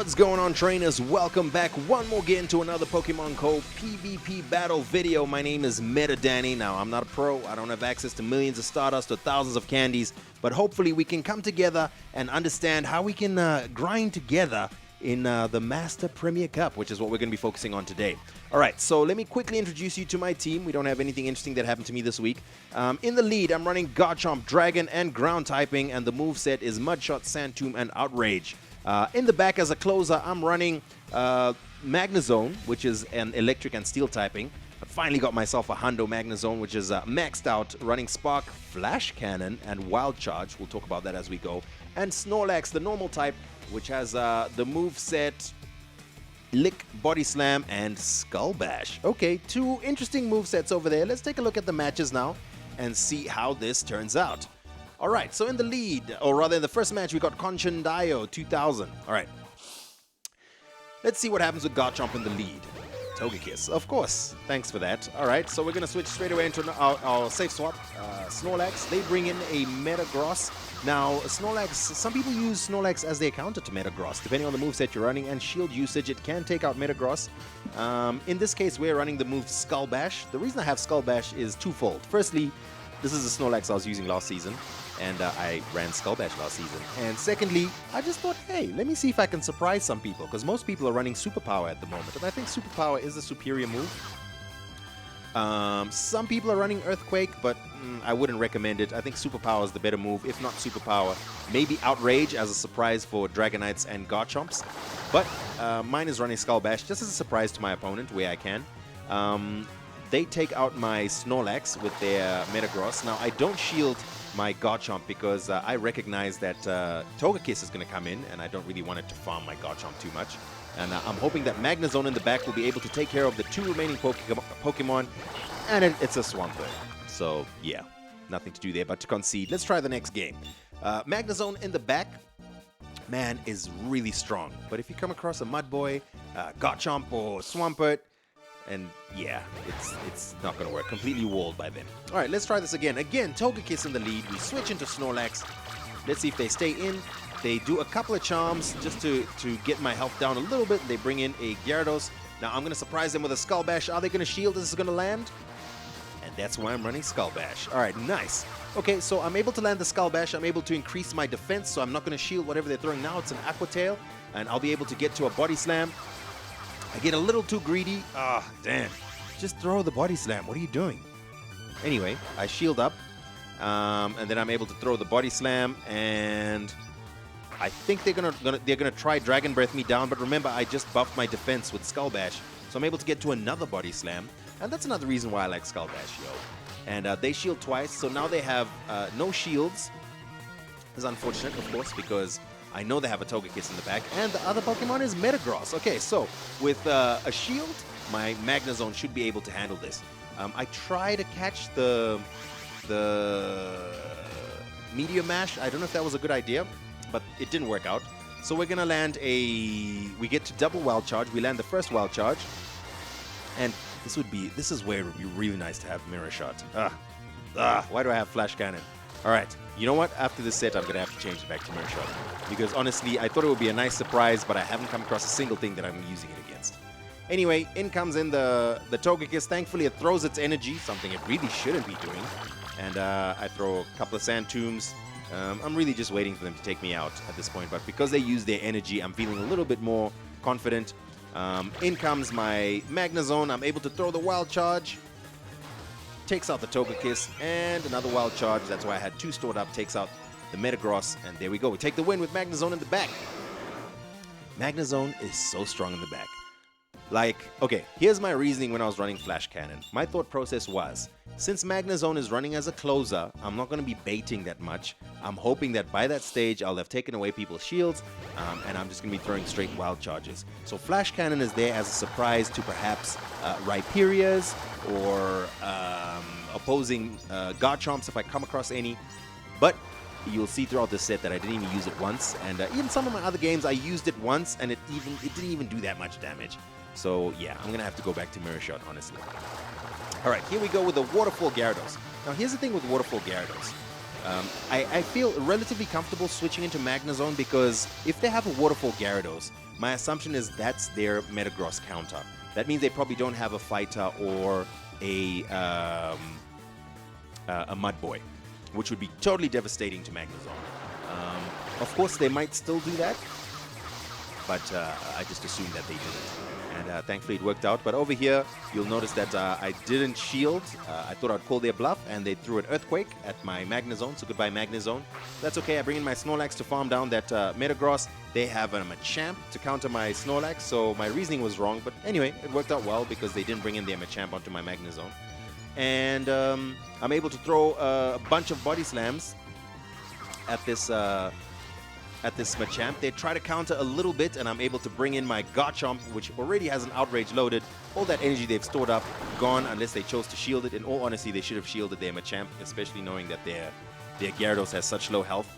What's going on, trainers? Welcome back one more again to another Pokemon Co. PvP battle video. My name is Danny. Now, I'm not a pro. I don't have access to millions of Stardust or thousands of candies, but hopefully we can come together and understand how we can grind together in the Master Premier Cup, which is what we're going to be focusing on today. All right, so let me quickly introduce you to my team. We don't have anything interesting that happened to me this week. In the lead, I'm running Garchomp, Dragon, and Ground typing, and the moveset is Mudshot, Sand Tomb, and Outrage. In the back as a closer, I'm running Magnezone, which is an electric and steel typing. I finally got myself a Hundo Magnezone, which is maxed out, running Spark, Flash Cannon, and Wild Charge. We'll talk about that as we go. And Snorlax, the normal type, which has the moveset Lick, Body Slam, and Skull Bash. Okay, two interesting movesets over there. Let's take a look at the matches now and see how this turns out. All right, so in the lead, or rather in the first match, we got Conchendio 2000. All right. Let's see what happens with Garchomp in the lead. Togekiss, of course. Thanks for that. All right, so we're going to switch straight away into our safe swap. Snorlax, they bring in a Metagross. Now, Snorlax, some people use Snorlax as their counter to Metagross. Depending on the moveset you're running and shield usage, it can take out Metagross. In this case, we're running the move Skull Bash. The reason I have Skull Bash is twofold. Firstly, this is the Snorlax I was using last season, and I ran Skull Bash last season. And secondly, I just thought, hey, let me see if I can surprise some people, because most people are running Superpower at the moment, and I think Superpower is a superior move. Some people are running Earthquake, but I wouldn't recommend it. I think Superpower is the better move. If not Superpower, maybe Outrage as a surprise for Dragonites and Garchomps. But mine is running Skull Bash just as a surprise to my opponent, where I can. They take out my Snorlax with their Metagross. Now, I don't shield my Garchomp because I recognize that Togekiss is going to come in, and I don't really want it to farm my Garchomp too much. And I'm hoping that Magnezone in the back will be able to take care of the two remaining Pokemon, and it's a Swampert. So, yeah, nothing to do there but to concede. Let's try the next game. Magnezone in the back, man, is really strong. But if you come across a Mudboy, Garchomp, or Swampert, and yeah, it's not going to work. Completely walled by them. All right, let's try this again. Again, Togekiss in the lead. We switch into Snorlax. Let's see if they stay in. They do a couple of charms just to get my health down a little bit. They bring in a Gyarados. Now, I'm going to surprise them with a Skull Bash. Are they going to shield? This is going to land. And that's why I'm running Skull Bash. All right, nice. Okay, so I'm able to land the Skull Bash. I'm able to increase my defense, so I'm not going to shield whatever they're throwing now. It's an Aqua Tail, and I'll be able to get to a Body Slam. I get a little too greedy. Ah, damn. Just throw the Body Slam. What are you doing? Anyway, I shield up, and then I'm able to throw the Body Slam, and I think they're gonna try Dragon Breath me down. But remember, I just buffed my defense with Skull Bash, so I'm able to get to another Body Slam, and that's another reason why I like Skull Bash, yo. And they shield twice, so now they have no shields. It's unfortunate, of course, because I know they have a Togekiss in the back, and the other Pokemon is Metagross. Okay, so with a shield, my Magnezone should be able to handle this. I try to catch the Meteor Mash. I don't know if that was a good idea, but it didn't work out. So we're going to land we get to double Wild Charge. We land the first Wild Charge, and this is where it would be really nice to have Mirror Shot. Why do I have Flash Cannon? All right, you know what? After this set, I'm going to have to change it back to Mirror Shot. Because honestly, I thought it would be a nice surprise, but I haven't come across a single thing that I'm using it against. Anyway, in comes in the Togekiss. Thankfully, it throws its energy, something it really shouldn't be doing. And I throw a couple of Sand Tombs. I'm really just waiting for them to take me out at this point. But because they use their energy, I'm feeling a little bit more confident. In comes my Magnezone. I'm able to throw the Wild Charge. Takes out the Togekiss, and another Wild Charge. That's why I had two stored up. Takes out the Metagross, and there we go. We take the win with Magnezone in the back. Magnezone is so strong in the back. Like, okay, here's my reasoning when I was running Flash Cannon. My thought process was, since Magnezone is running as a closer, I'm not going to be baiting that much. I'm hoping that by that stage, I'll have taken away people's shields, and I'm just going to be throwing straight Wild Charges. So Flash Cannon is there as a surprise to perhaps Rhyperias or opposing Garchomps if I come across any. But you'll see throughout this set that I didn't even use it once, and even some of my other games I used it once, and it didn't even do that much damage. So yeah, I'm gonna have to go back to Mirror Shot, honestly. All right, here we go with the Waterfall Gyarados. Now here's the thing with Waterfall Gyarados. I feel relatively comfortable switching into Magnezone because if they have a Waterfall Gyarados, My assumption is that's their Metagross counter. That means they probably don't have a fighter or a Mud Boy, which would be totally devastating to Magnezone. Of course, they might still do that, but I just assumed that they didn't. And thankfully it worked out. But over here, you'll notice that I didn't shield. I thought I'd call their bluff, and they threw an Earthquake at my Magnezone. So goodbye, Magnezone. That's okay. I bring in my Snorlax to farm down that Metagross. They have a Machamp to counter my Snorlax, so my reasoning was wrong. But anyway, it worked out well because they didn't bring in their Machamp onto my Magnezone. And I'm able to throw a bunch of Body Slams at this Machamp. They try to counter a little bit, and I'm able to bring in my Garchomp, which already has an Outrage loaded. All that energy they've stored up, gone, unless they chose to shield it. In all honesty, they should have shielded their Machamp, especially knowing that their Gyarados has such low health.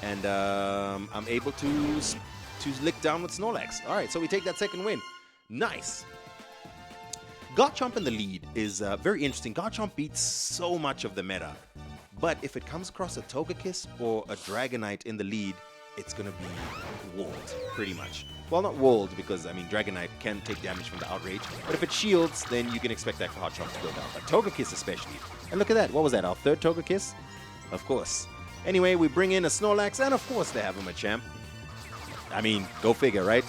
And I'm able to lick down with Snorlax. All right, so we take that second win. Nice. Garchomp in the lead is very interesting. Garchomp beats so much of the meta. But if it comes across a Togekiss or a Dragonite in the lead, it's going to be walled, pretty much. Well, not walled, because, I mean, Dragonite can take damage from the Outrage. But if it shields, then you can expect that Garchomp to go down. But Togekiss especially. And look at that. What was that, our third Togekiss? Of course. Anyway, we bring in a Snorlax, and of course they have a Machamp. I mean, go figure, right?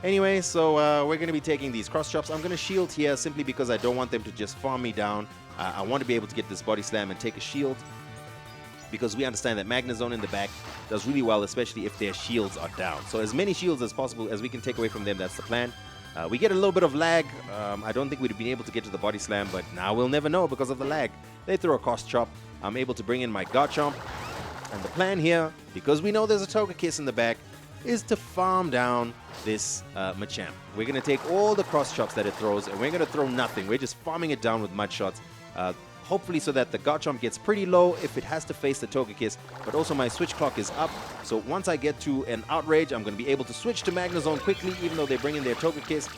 Anyway, so we're going to be taking these cross chops. I'm going to shield here simply because I don't want them to just farm me down. I want to be able to get this Body Slam and take a shield, because we understand that Magnezone in the back does really well, especially if their shields are down. So as many shields as possible as we can take away from them, that's the plan. We get a little bit of lag. I don't think we'd have been able to get to the Body Slam, but now we'll never know because of the lag. They throw a cross chop. I'm able to bring in my Garchomp. And the plan here, because we know there's a Togekiss in the back, is to farm down this Machamp. We're going to take all the cross chops that it throws, and we're going to throw nothing. We're just farming it down with mud shots. Hopefully so that the Garchomp gets pretty low if it has to face the Togekiss, but also my switch clock is up. So once I get to an Outrage, I'm going to be able to switch to Magnezone quickly, even though they bring in their Togekiss.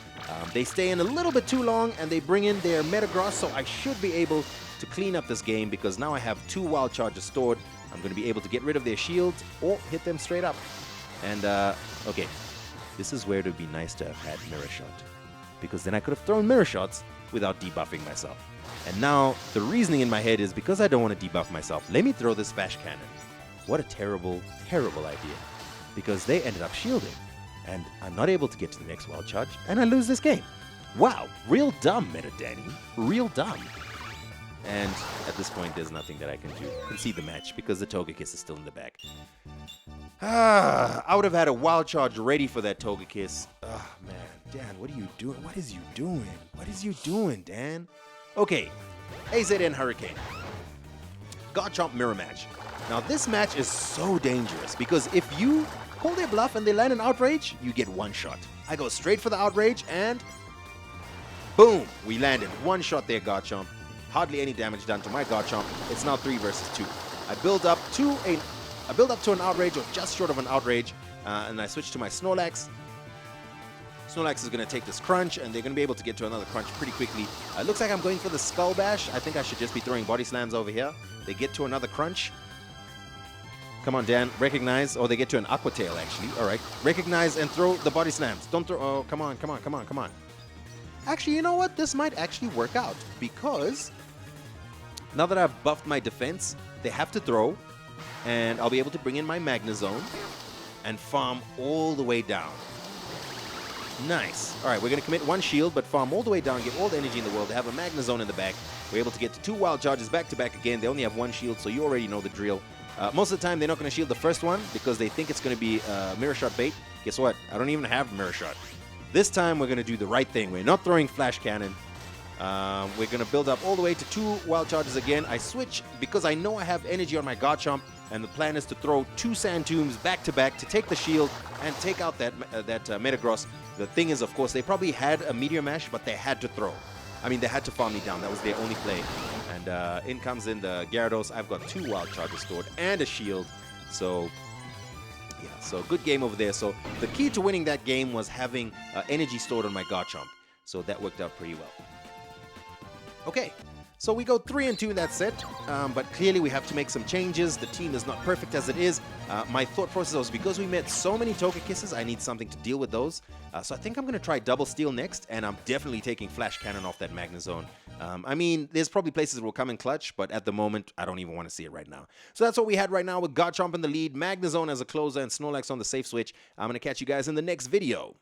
They stay in a little bit too long, and they bring in their Metagross, so I should be able to clean up this game because now I have 2 Wild Charges stored. I'm going to be able to get rid of their shields or hit them straight up. And, okay, this is where it would be nice to have had Mirror Shot, because then I could have thrown Mirror Shots without debuffing myself. And now, the reasoning in my head is, because I don't want to debuff myself, let me throw this Splash Cannon. What a terrible, terrible idea. Because they ended up shielding, and I'm not able to get to the next Wild Charge, and I lose this game. Wow, real dumb, Meta Danny. Real dumb. And at this point, there's nothing that I can do. Concede the match, because the Togekiss is still in the back. I would have had a Wild Charge ready for that Togekiss. Oh, man. Dan, what are you doing? What is you doing? What is you doing, Dan? Okay, AZN Hurricane. Garchomp Mirror Match. Now, this match is so dangerous because if you call their bluff and they land an Outrage, you get one shot. I go straight for the Outrage and boom, we landed. One shot there, Garchomp. Hardly any damage done to my Garchomp. It's now 3 versus 2. I build up to an Outrage, or just short of an Outrage, and I switch to my Snorlax. Snorlax is going to take this Crunch, and they're going to be able to get to another Crunch pretty quickly. Looks like I'm going for the Skull Bash. I think I should just be throwing Body Slams over here. They get to another Crunch. Come on, Dan. Recognize. Oh, they get to an Aqua Tail, actually. All right. Recognize and throw the Body Slams. Don't throw. Oh, come on, come on, come on, come on. Actually, you know what? This might actually work out, because now that I've buffed my defense, they have to throw, and I'll be able to bring in my Magnezone and farm all the way down. Nice. All right, we're going to commit 1 shield, but farm all the way down, get all the energy in the world. They have a Magnezone in the back. We're able to get to 2 Wild Charges back-to-back again. They only have 1 shield, so you already know the drill. Most of the time, they're not going to shield the first one because they think it's going to be Mirror Shot bait. Guess what? I don't even have Mirror Shot. This time, we're going to do the right thing. We're not throwing Flash Cannon. We're going to build up all the way to 2 Wild Charges again. I switch because I know I have energy on my Garchomp, and the plan is to throw 2 Sand Tombs back-to-back to take the shield and take out that Metagross. The thing is, of course, they probably had a Meteor Mash, but they had to throw. I mean, they had to farm me down. That was their only play. And in comes in the Gyarados. I've got 2 Wild Charges stored and a shield. So, yeah, so good game over there. So the key to winning that game was having energy stored on my Garchomp. So that worked out pretty well. Okay, So we go 3-2 in that set, but clearly we have to make some changes. The team is not perfect as it is. My thought process was because we met so many Togekisses, I need something to deal with those. So I think I'm going to try Double Steel next, and I'm definitely taking Flash Cannon off that Magnezone. I mean, there's probably places that will come in clutch, but at the moment, I don't even want to see it right now. So that's what we had right now with Garchomp in the lead, Magnezone as a closer, and Snorlax on the safe switch. I'm going to catch you guys in the next video.